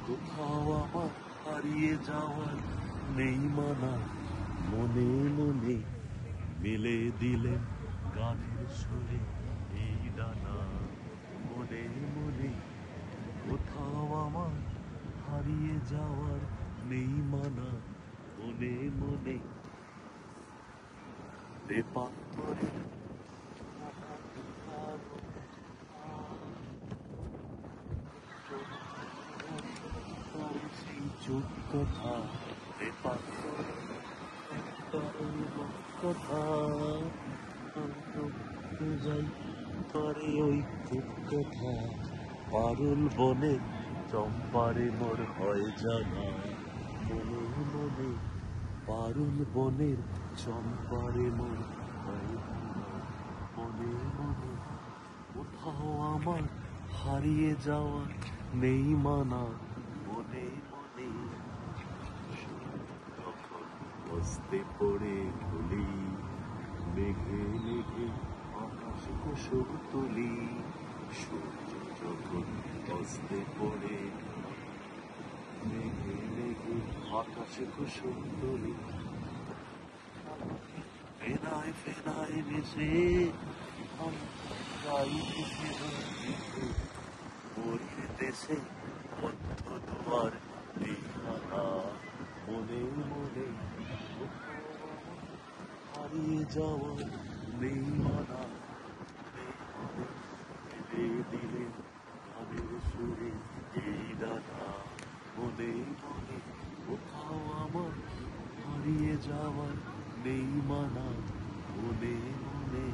কোথাও আমার হারিয়ে যাওয়ার নেই মানা, মনে মনে মেলে দিলেন গানের সুরে এই ডানা। মনে মনে কোথাও আমার হারিয়ে যাওয়ার নেই মানা, মনে মনে বেপাত্তরে সেই চোখ কথা, বেপাত্তরে কথা যাই করে ওই খুব কথা। পারুল বনে চম্পারে মোর হয় জানা, মনে মনে পারুল বনের চম্পারে মোর হয় জানা। মনে মনে কোথাও আমার হারিয়ে যাওয়া নেই মানা, মনে মনে যখন বসতে পড়ে ভুলি, মেঘে মেঘে আকাশ কুসুম তুলি। সূর্য যখন বসতে পড়ে মেঘে মেঘে আকাশ কুসুম তুলি। ফেনায় ফেনায় মিশে আমি গাইতেছি রঞ্জিত, মরির দেশে বদ্ধ দুয়ার দিহানা। মনে মনে হারিয়ে যাওয়ার নেই মানা, মেলে দিলে গানের সুরে এই ডানা। মনে মনে কোথাও আমার হারিয়ে যাওয়ার নেই মানা, মনে মনে।